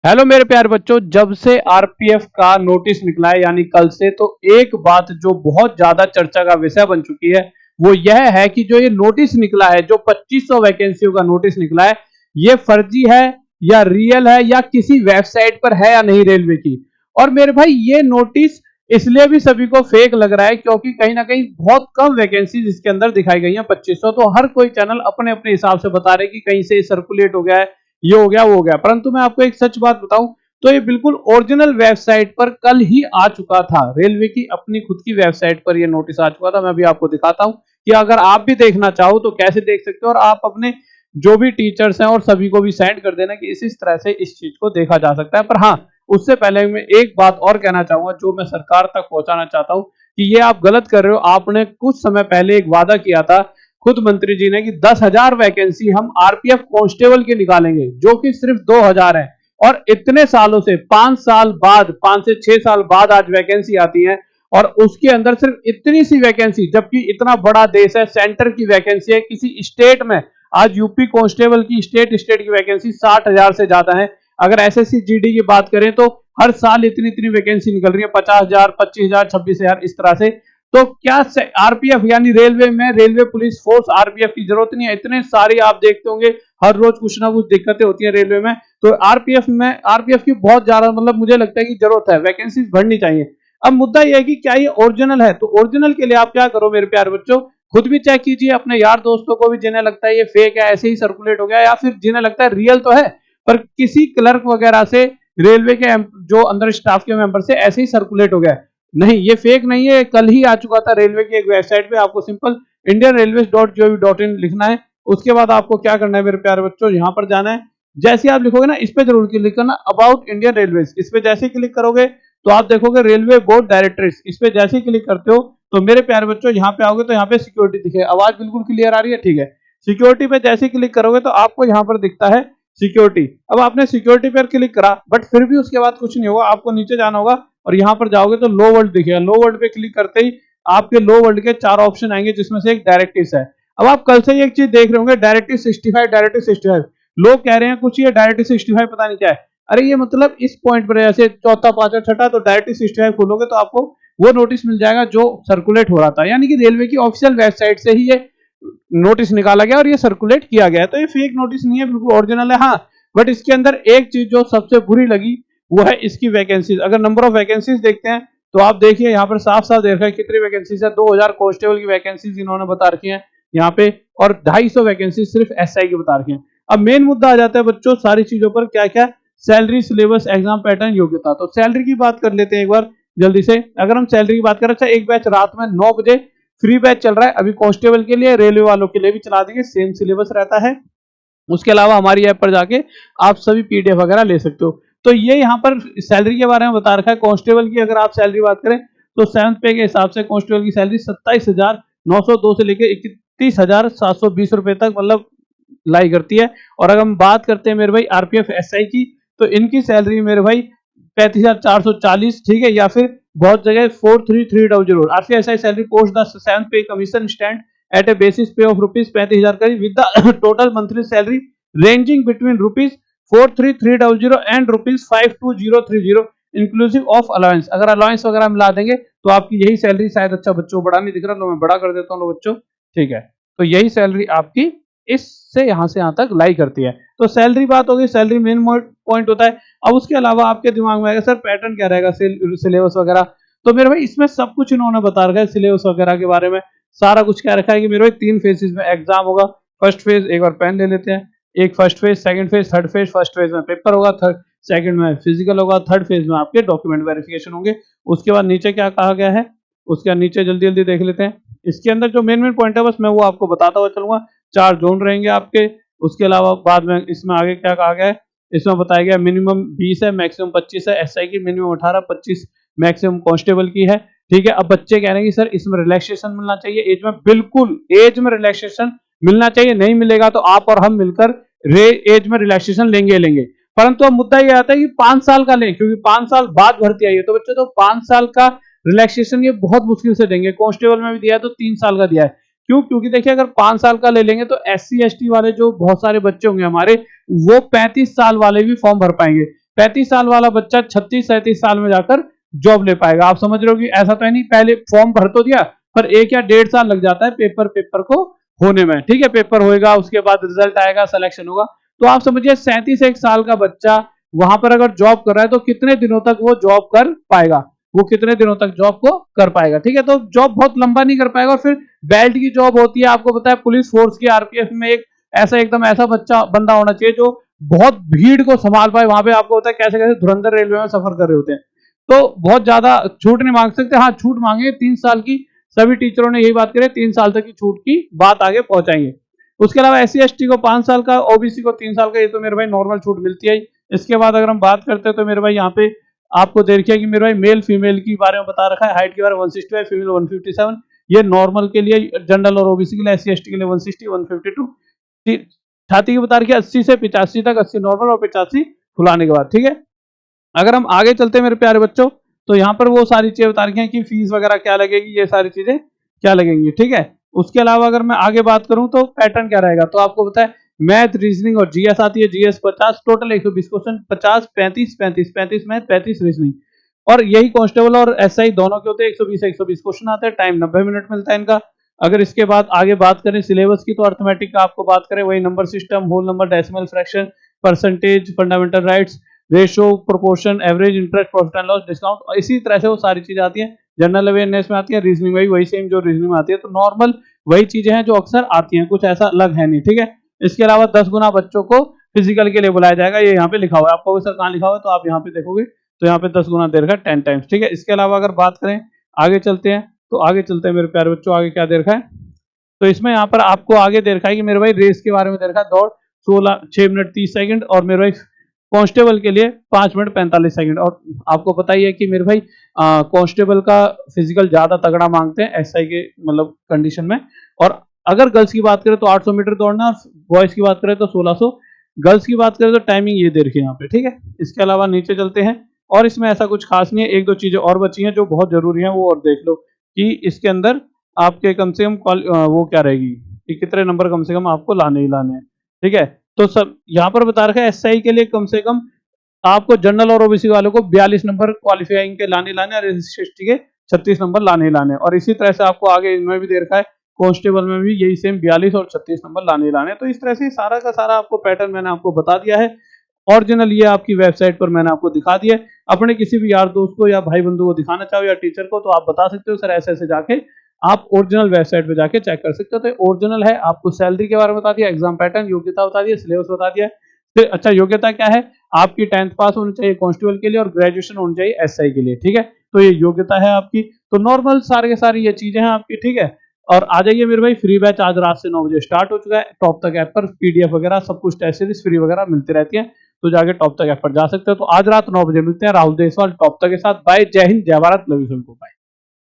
Hello मेरे प्यारे बच्चों, जब से आरपीएफ का नोटिस निकला है यानी कल से, तो एक बात जो बहुत ज्यादा चर्चा का विषय बन चुकी है वो यह है कि जो ये नोटिस निकला है, जो 2500 वैकेंसियों का नोटिस निकला है, ये फर्जी है या रियल है या किसी वेबसाइट पर है या नहीं रेलवे की। और मेरे भाई, ये नोटिस इसलिए भी सभी को फेक लग रहा है क्योंकि कहीं ना कहीं बहुत कम वैकेंसी इसके अंदर दिखाई गई है 2500। तो हर कोई चैनल अपने अपने हिसाब से बता रहे कि कहीं से सर्कुलेट हो गया है, ये हो गया वो हो गया। परंतु मैं आपको एक सच बात बताऊं तो ये बिल्कुल ओरिजिनल वेबसाइट पर कल ही आ चुका था। रेलवे की अपनी खुद की वेबसाइट पर ये नोटिस आ चुका था। मैं भी आपको दिखाता हूं कि अगर आप भी देखना चाहो तो कैसे देख सकते हो, और आप अपने जो भी टीचर्स हैं और सभी को भी सेंड कर देना कि इस तरह से इस चीज को देखा जा सकता है। पर हाँ, उससे पहले मैं एक बात और कहना चाहूंगा जो मैं सरकार तक पहुंचाना चाहता हूं कि ये आप गलत कर रहे हो। आपने कुछ समय पहले एक वादा किया था खुद मंत्री जी ने कि 10,000 वैकेंसी हम आरपीएफ कांस्टेबल की निकालेंगे, जो कि सिर्फ 2,000 है। और इतने सालों से 5 साल बाद, 5 से 6 साल बाद आज वैकेंसी आती है, और उसके अंदर सिर्फ इतनी सी वैकेंसी, जबकि इतना बड़ा देश है, सेंटर की वैकेंसी है किसी स्टेट में। आज यूपी कांस्टेबल की स्टेट की वैकेंसी 60,000 से ज्यादा है। अगर एसएससी जीडी की बात करें तो हर साल इतनी इतनी वैकेंसी निकल रही है, 50,000, 25,000, 26,000 इस तरह से। तो क्या आरपीएफ यानी रेलवे में रेलवे पुलिस फोर्स आरपीएफ की जरूरत नहीं है? इतने सारी आप देखते होंगे हर रोज कुछ ना कुछ दिक्कतें होती है रेलवे में। तो आरपीएफ की बहुत ज्यादा, मतलब मुझे लगता है कि जरूरत है, वैकेंसी बढ़नी चाहिए। अब मुद्दा यह है कि क्या ये ओरिजिनल है? तो ओरिजिनल के लिए आप क्या करो मेरे प्यारे बच्चों, खुद भी चेक कीजिए, अपने यार दोस्तों को भी जिन्हें लगता है ये फेक है, ऐसे ही सर्कुलेट हो गया, या फिर जिन्हें लगता है रियल तो है पर किसी क्लर्क वगैरह से, रेलवे के जो अंदर स्टाफ के मेंबर से ऐसे ही सर्कुलेट हो गया। नहीं, ये फेक नहीं है, कल ही आ चुका था रेलवे की एक वेबसाइट पे। आपको सिंपल indianrailways.gov.in लिखना है। उसके बाद आपको क्या करना है मेरे प्यारे बच्चों, यहाँ पर जाना है। जैसे आप लिखोगे ना, इस पे जरूर क्लिक करना, अबाउट इंडियन रेलवेज। इस पे जैसे क्लिक करोगे तो आप देखोगे रेलवे बोर्ड डायरेक्टरीज। इस पे जैसे ही क्लिक करते हो तो मेरे प्यारे बच्चों यहाँ पे आओगे तो यहाँ पे सिक्योरिटी दिखे। आवाज बिल्कुल क्लियर आ रही है? ठीक है। सिक्योरिटी पे जैसे ही क्लिक करोगे तो आपको यहाँ पर दिखता है सिक्योरिटी। अब आपने सिक्योरिटी पर क्लिक करा, बट फिर भी उसके बाद कुछ नहीं होगा, आपको नीचे जाना होगा और यहाँ पर जाओगे तो लो वर्ल्ड दिखेगा। लो वर्ल्ड पे क्लिक करते ही आपके लो वर्ल्ड के 4 ऑप्शन आएंगे, जिसमें से एक डायरेक्टिव्स है। अब आप कल से एक चीज देख रहे होंगे, डायरेक्टिव 65, डायरेक्टिव 65। लोग कह रहे हैं कुछ ये डायरेक्टिव 65 पता नहीं क्या है। अरे ये मतलब इस पॉइंट पर जैसे चौथा, पांचवा, छठा, तो डायरेक्टिव 65 खोलोगे तो आपको वो नोटिस मिल जाएगा जो सर्कुलेट हो रहा था। यानी कि रेलवे की ऑफिशियल वेबसाइट से ही ये नोटिस निकाला गया और ये सर्कुलेट किया गया है। तो ये फेक नोटिस नहीं है, बिल्कुल ओरिजिनल है। हाँ, बट इसके अंदर एक चीज जो सबसे बुरी लगी वो है इसकी वैकेंसीज। अगर नंबर ऑफ वैकेंसीज देखते हैं तो आप देखिए यहाँ पर साफ साफ देख रहे हैं कितनी वैकेंसीज है। 2,000 कांस्टेबल की वैकेंसीज इन्होंने बता रखी है यहाँ पे, और 250 वैकेंसी सिर्फ एसआई की बता रखी है। अब मेन मुद्दा आ जाता है बच्चों सारी चीजों पर, क्या क्या? सैलरी, सिलेबस, एग्जाम पैटर्न, योग्यता। तो सैलरी की बात कर लेते हैं एक बार जल्दी से। अगर हम सैलरी की बात करें, अच्छा एक बैच रात में 9 बजे फ्री बैच चल रहा है अभी कांस्टेबल के लिए, रेलवे वालों के लिए भी चला देंगे, सेम सिलेबस रहता है। उसके अलावा हमारी ऐप पर जाके आप सभी पीडीएफ वगैरह ले सकते हो। तो ये यहाँ पर सैलरी के बारे में बता रखा है। कांस्टेबल की अगर आप सैलरी बात करें तो 7th पे के हिसाब से कांस्टेबल की सैलरी 27,902 से लेकर 31,720 रुपए तक मतलब लाई करती है। और अगर हम बात करते हैं मेरे भाई आरपीएफ एसआई की, तो इनकी सैलरी मेरे भाई 35,440, ठीक है, या फिर बहुत जगह 43,300। RPF SI salary post the 7th पे commission stand at a basis pay of rupees 35,000 करीब with the total monthly salary ranging between rupees 43,300 and rupees 52,030 inclusive of allowance। अगर अलाउंस वगैरह मिला देंगे तो आपकी यही सैलरी शायद, अच्छा बच्चों बड़ा नहीं दिख रहा, तो मैं बड़ा कर देता हूँ बच्चों, ठीक है। तो यही सैलरी आपकी इससे यहाँ से यहाँ तक लाई करती है। तो सैलरी बात होगी, सैलरी मेन पॉइंट होता है। अब उसके अलावा आपके दिमाग में आएगा सर पैटर्न क्या रहेगा, सिलेबस वगैरह। तो मेरे भाई इसमें सब कुछ इन्होंने बता रखा है सिलेबस वगैरह के बारे में। सारा कुछ क्या रखा है कि मेरे भाई 3 फेजेस में एग्जाम होगा। फर्स्ट फेज, एक बार पेन ले लेते हैं, एक first phase, second phase, third phase. First phase में पेपर होगा, थर्ड सेकंड में फिजिकल होगा, थर्ड फेज में आपके डॉक्यूमेंट वेरिफिकेशन होंगे। उसके बाद नीचे क्या कहा गया है, उसके बाद नीचे जल्दी जल्दी देख लेते हैं। इसके अंदर जो मेन पॉइंट है बस मैं वो आपको बताता हुआ चलूंगा। 4 जोन रहेंगे आपके। उसके अलावा बाद में इसमें आगे क्या कहा गया है, इसमें बताया गया मिनिमम 20 है, मैक्सिमम 25 है। एसआई की मिनिमम 18, 25 मैक्सिमम कांस्टेबल की है, ठीक है। अब बच्चे कह रहे हैं कि सर इसमें रिलैक्सेशन मिलना चाहिए एज में। बिल्कुल, एज में रिलैक्सेशन मिलना चाहिए। नहीं मिलेगा तो आप और हम मिलकर एज में रिलैक्सेशन लेंगे। परंतु अब मुद्दा ये आता है कि 5 साल का लें, क्योंकि 5 साल बाद भर्ती आई है। तो बच्चों, तो 5 साल का रिलैक्सेशन ये बहुत मुश्किल से देंगे। कांस्टेबल में भी दिया है तो 3 साल का दिया है। क्यों? क्योंकि देखिए अगर 5 साल का ले लेंगे तो SC ST वाले जो बहुत सारे बच्चे होंगे हमारे, वो 35 साल वाले भी फॉर्म भर पाएंगे। 35 साल वाला बच्चा 36-37 साल में जाकर जॉब ले पाएगा। आप समझ रहे हो कि ऐसा तो है नहीं, पहले फॉर्म भर तो दिया पर 1 या 1.5 साल लग जाता है पेपर को होने में। ठीक है, पेपर होएगा, उसके बाद रिजल्ट आएगा, सिलेक्शन होगा। तो आप समझिए 37 साल का बच्चा वहां पर अगर जॉब कर रहा है तो कितने दिनों तक वो जॉब कर पाएगा, वो कितने दिनों तक जॉब को कर पाएगा। ठीक है, तो जॉब बहुत लंबा नहीं कर पाएगा। और फिर बेल्ट की जॉब होती है, आपको पता है पुलिस फोर्स की, आरपीएफ में एक एकदम ऐसा बच्चा बंदा होना चाहिए जो बहुत भीड़ को संभाल पाए। वहां पे आपको पता है कैसे कैसे धुरंधर रेलवे में सफर कर रहे होते हैं, तो बहुत ज्यादा छूट नहीं मांग सकते। हाँ, छूट मांगे 3 साल की, सभी टीचरों ने यही बात करी, 3 साल तक की छूट की बात आगे पहुंचाएंगे। उसके अलावा SC/ST को 5 साल का, ओबीसी को 3 साल का, ये तो मेरे भाई नॉर्मल छूट मिलती है। इसके बाद अगर हम बात करते हैं तो मेरे भाई यहाँ पे आपको देखिए कि मेरे भाई मेल फीमेल की बारे में बता रखा है। हाइट के बारे में 165, फीमेल 157, ये नॉर्मल के लिए, जनरल और ओबीसी के लिए, SC/ST के लिए 160, 152। छाती की बता रखी है 80 से 85 तक, 80 नॉर्मल और 85 फुलाने के बाद। ठीक है, अगर हम आगे चलते हैं मेरे प्यारे बच्चों, तो यहाँ पर वो सारी चीजें बता रखी हैं कि फीस वगैरह क्या लगेगी, ये सारी चीजें क्या लगेंगी। ठीक है, उसके अलावा अगर मैं आगे बात करूं तो पैटर्न क्या रहेगा, तो आपको पता है मैथ, रीजनिंग और जीएस आती है। GS 50, total 120 question, 50, 35, 35, 35 math, 35 reasoning. और यही कांस्टेबल और एसआई दोनों के होते हैं, 120 क्वेश्चन आते हैं, टाइम 90 मिनट मिलता है इनका। अगर इसके बाद आगे बात करें सिलेबस की, तो अर्थमेटिक का आपको बात करें वही number system, whole number, decimal, fraction, percentage, fundamental rights, ratio, proportion, average, interest, profit and loss, discount, और इसी तरह से वो सारी चीजें आती हैं। जनरल अवेयरनेस में आती है, रीजनिंग में वही सेम जो रीजनिंग में आती है। तो नॉर्मल वही चीजें हैं जो अक्सर आती हैं, कुछ ऐसा अलग है नहीं। ठीक है, इसके अलावा 10 गुना बच्चों को फिजिकल के लिए बुलाया जाएगा, ये यहाँ पे लिखा हुआ है। आपको सर कहाँ लिखा हुआ है, तो आप यहाँ पे देखोगे तो यहाँ पे 10 गुना दे रखा है, 10 टाइम्स। ठीक है, इसके अलावा अगर बात करें आगे चलते हैं, तो आगे चलते हैं मेरे प्यारे बच्चों, आगे क्या दे रखा है, तो इसमें यहाँ पर आपको आगे दे रखा है कि मेरे भाई रेस के बारे में दे रखा है, दौड़ 6 मिनट 30 सेकंड, और मेरे भाई कांस्टेबल के लिए 5 मिनट 45 सेकंड। और आपको पता ही है कि मेरे भाई कांस्टेबल का फिजिकल ज्यादा तगड़ा मांगते हैं एसआई के मतलब कंडीशन में। और अगर गर्ल्स की बात करें तो 800 मीटर दौड़ना, और बॉयज की बात करें तो 1600। गर्ल्स की बात करें तो टाइमिंग ये दे रखी है यहाँ पे। ठीक है, इसके अलावा नीचे चलते हैं, और इसमें ऐसा कुछ खास नहीं है, 1-2 चीजें और बची हैं जो बहुत जरूरी है, वो और देख लो कि इसके अंदर आपके कम से कम वो क्या रहेगी कि कितने नंबर कम से कम आपको लाने ही लाने हैं। ठीक है, तो सब यहाँ पर बता रखा है एसआई के लिए कम से कम आपको जनरल और ओबीसी वालों को 42 नंबर क्वालिफाइंग के लाने लाने, और SC/ST के 36 नंबर लाने लाने। और इसी तरह से आपको आगे इनमें भी दे रखा है, कांस्टेबल में भी यही सेम 42 और 36 नंबर लाने लाने। तो इस तरह से सारा का सारा आपको पैटर्न मैंने आपको बता दिया है। ओरिजिनल ये आपकी वेबसाइट पर मैंने आपको दिखा दिया है। अपने किसी भी यार दोस्त को या भाई बंधु को दिखाना चाहो या टीचर को, तो आप बता सकते हो सर ऐसे ऐसे, जाके आप ओरिजिनल वेबसाइट पे जाके चेक कर सकते हो। तो ओरिजिनल है, आपको सैलरी के बारे में बता दिया, एग्जाम पैटर्न, योग्यता बता दिया, सिलेबस बता दिया। फिर अच्छा, योग्यता क्या है, आपकी 10th पास होनी चाहिए कांस्टेबल के लिए, और ग्रेजुएशन होनी चाहिए एसआई के लिए। ठीक है, तो ये योग्यता है आपकी। तो नॉर्मल सारे के सारी ये चीजें हैं आपकी। ठीक है, और आ जाइए मेरे भाई, फ्री बैच आज रात से 9 बजे स्टार्ट हो चुका है। टॉप तक ऐप पर पीडीएफ वगैरह सब कुछ, टेस्ट सीरीज फ्री वगैरह मिलती रहती है, तो जाके टॉप तक ऐप पर जा सकते हो। तो आज रात 9 बजे मिलते हैं राहुल देसवाल टॉप तक के साथ। बाय, जय हिंद, जय भारत, लव यू सबको, बाय।